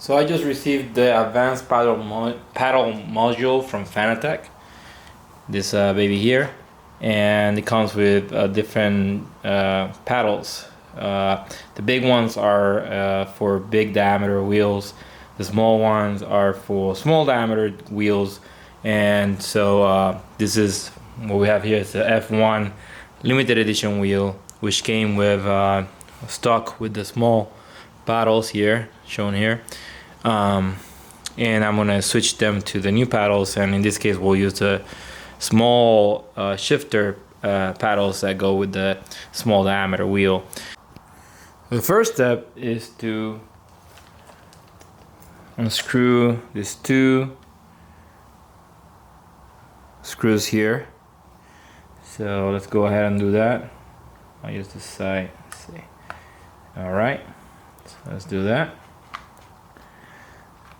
So I just received the advanced paddle module from Fanatec. This baby here, and it comes with different paddles. The big ones are for big diameter wheels. The small ones are for small diameter wheels. And so this is what we have here. It's the F1 limited edition wheel, which came with stock with the small paddles here, shown here. And I'm gonna switch them to the new paddles, and in this case we'll use the small shifter paddles that go with the small diameter wheel. The first step is to unscrew these two screws here. So let's go ahead and do that. I'll use this side. Let's see. All right, so let's do that.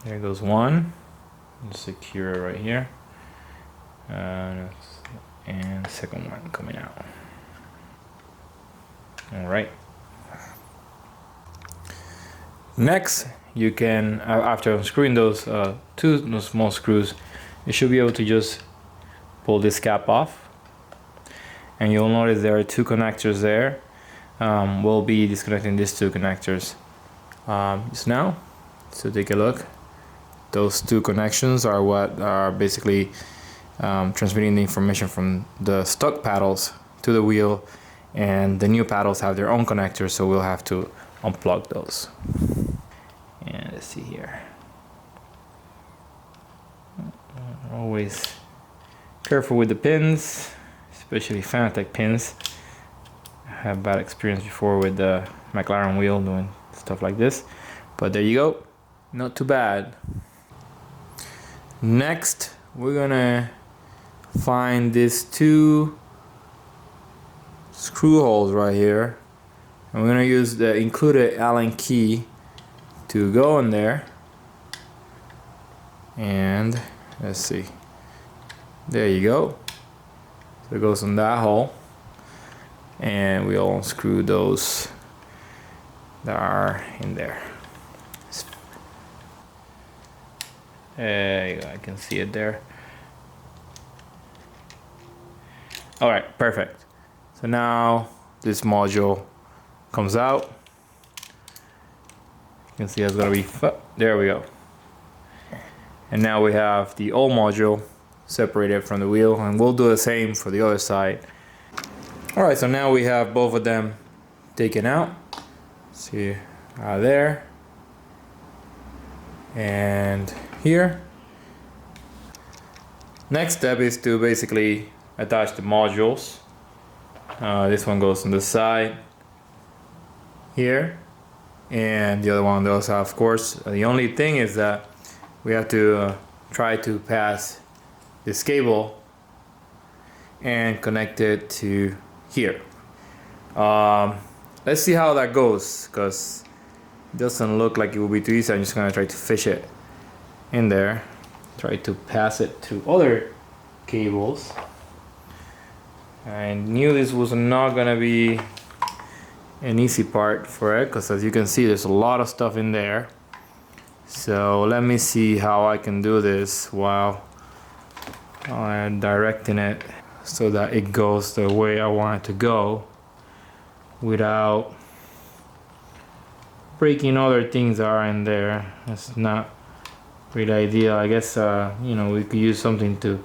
There goes one. Just secure it right here. And the second one coming out. All right. Next, you can, after unscrewing those two small screws, you should be able to just pull this cap off. And you'll notice there are two connectors there. We'll be disconnecting these two connectors just now. So take a look. Those two connections are what are basically transmitting the information from the stock paddles to the wheel, and the new paddles have their own connectors, so we'll have to unplug those. And let's see here. Always careful with the pins, especially Fanatec pins. I have bad experience before with the McLaren wheel doing stuff like this, but there you go, not too bad. Next, we're gonna find these two screw holes right here, and we're gonna use the included Allen key to go in there. And let's see, there you go. So it goes in that hole, and we'll unscrew those that are in there. There you go, I can see it there. All right, perfect. So now this module comes out. You can see it's gonna be, there we go. And now we have the old module separated from the wheel, and we'll do the same for the other side. All right, so now we have both of them taken out. See, there. And here. Next step is to basically attach the modules. This one goes on the side here, and the other one does, of course. The only thing is that we have to try to pass this cable and connect it to here. Let's see how that goes, because it doesn't look like it will be too easy. I'm just gonna try to fish it in there, try to pass it to other cables. I knew this was not gonna be an easy part for it, because as you can see, there's a lot of stuff in there. So let me see how I can do this while I'm directing it so that it goes the way I want it to go without breaking other things that are in there. That's not really ideal. I guess you know, we could use something to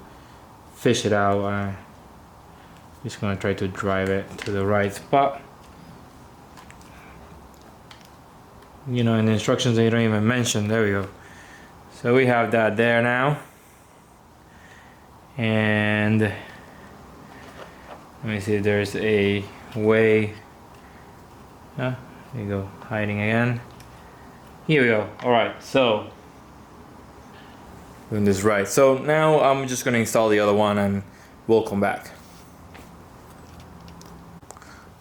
fish it out. I'm just gonna try to drive it to the right spot. You know, in the instructions they don't even mention. There we go. So we have that there now. And let me see if there's a way. There you go, hiding again. Here we go. All right, so doing this right. So now I'm just gonna install the other one and we'll come back.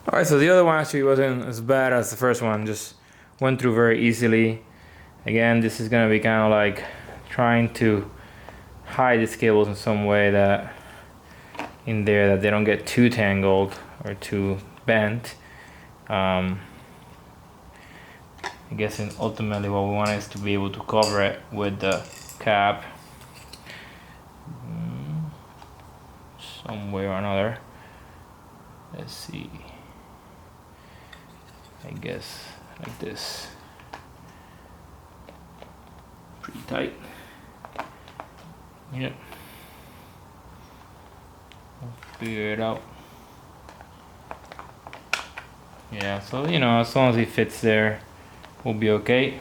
All right, so the other one actually wasn't as bad as the first one. Just went through very easily. Again, this is gonna be kind of like trying to hide these cables in some way that in there that they don't get too tangled or too bent. I guess ultimately what we want is to be able to cover it with the cap some way or another. Let's see, I guess like this, pretty tight. Yep, we'll figure it out. Yeah, so you know, as long as it fits there, we'll be okay.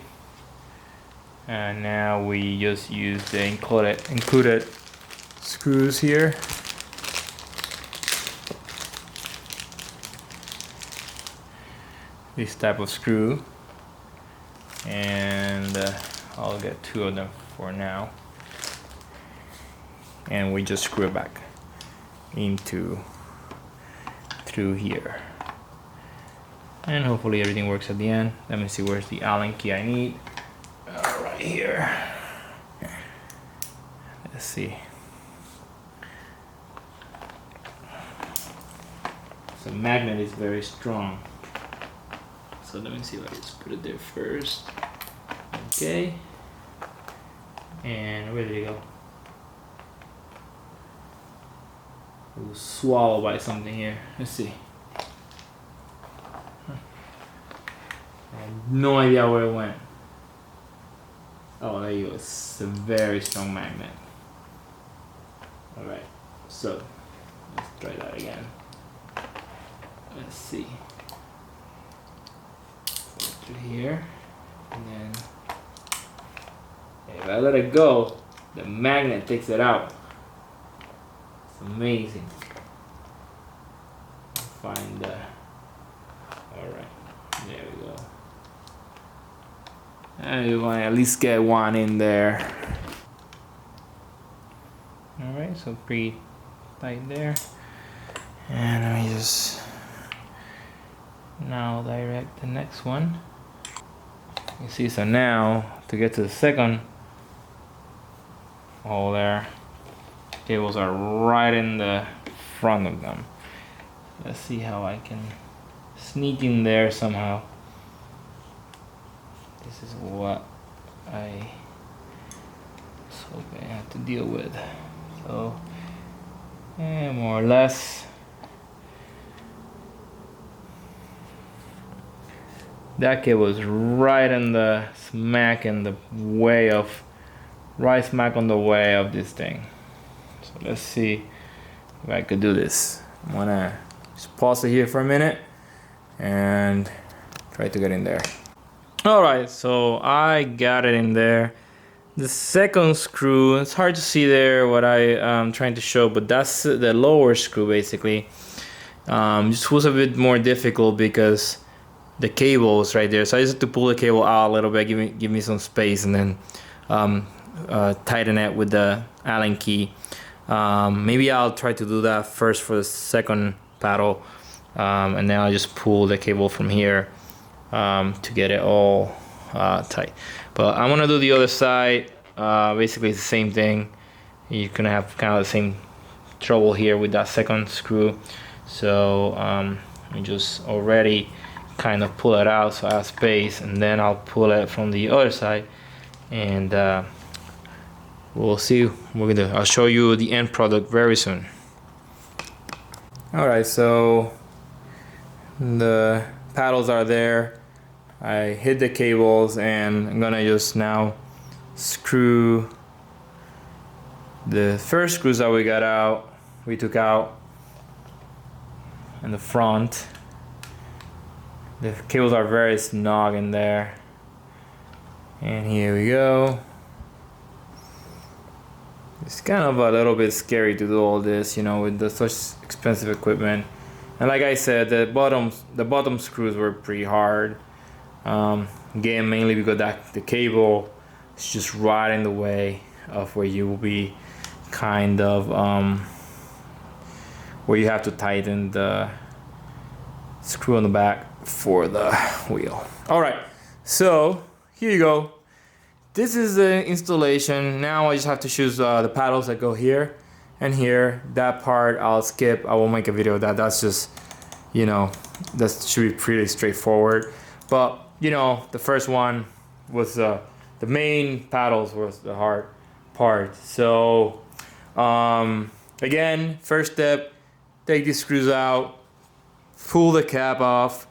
And now we just use the included screws here. This type of screw, and I'll get 2 of them for now, and we just screw it back through here, and hopefully everything works at the end. Let me see, where's the Allen key I need. Right here. Let's see. So magnet is very strong. So let me see if I just put it there first. Okay. And where did it go? It was swallowed by something here. Let's see. I have no idea where it went. Oh, there you go. It's a very strong magnet. Alright, so let's try that again. Let's see. Here, and then if I let it go, the magnet takes it out. It's amazing. Find the, alright, there we go. And you want to at least get one in there. Alright, so pretty tight there. And let me just now direct the next one. You see, so now to get to the second hole there, cables are right in the front of them. Let's see how I can sneak in there somehow. This is what I was hoping I had to deal with. So, more or less. That cable was right in the smack on the way of this thing. So let's see if I could do this. I'm gonna just pause it here for a minute and try to get in there. Alright, so I got it in there. The second screw, it's hard to see there what I'm trying to show, but that's the lower screw basically. This was a bit more difficult because the cable is right there, so I just have to pull the cable out a little bit, give me some space, and then tighten it with the Allen key. Maybe I'll try to do that first for the second paddle, and then I'll just pull the cable from here to get it all tight. But I'm gonna do the other side. Basically it's the same thing. You're gonna have kind of the same trouble here with that second screw. So I just already kind of pull it out so I have space, and then I'll pull it from the other side, and we'll see what we're gonna do. I'll show you the end product very soon. Alright, so the paddles are there. I hit the cables, and I'm gonna just now screw the first screws that we took out in the front. The cables are very snug in there, and here we go. It's kind of a little bit scary to do all this, you know, with such expensive equipment. And like I said, the bottom screws were pretty hard. Again, mainly because the cable is just right in the way of where you will be kind of where you have to tighten the screw on the back for the wheel. All right, so here you go. This is the installation. Now I just have to choose the paddles that go here and here. That part I'll skip. I won't make a video of that. That's just, you know, that should be pretty straightforward. But you know, the first one was the main paddles was the hard part. So again, first step, take these screws out, pull the cap off,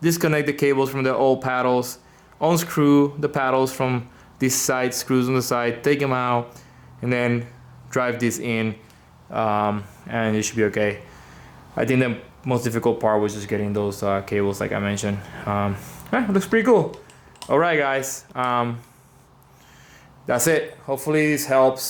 disconnect the cables from the old paddles, unscrew the paddles from these side screws on the side, take them out, and then drive this in, and it should be okay. I think the most difficult part was just getting those cables, like I mentioned. It looks pretty cool. All right, guys. That's it. Hopefully this helps.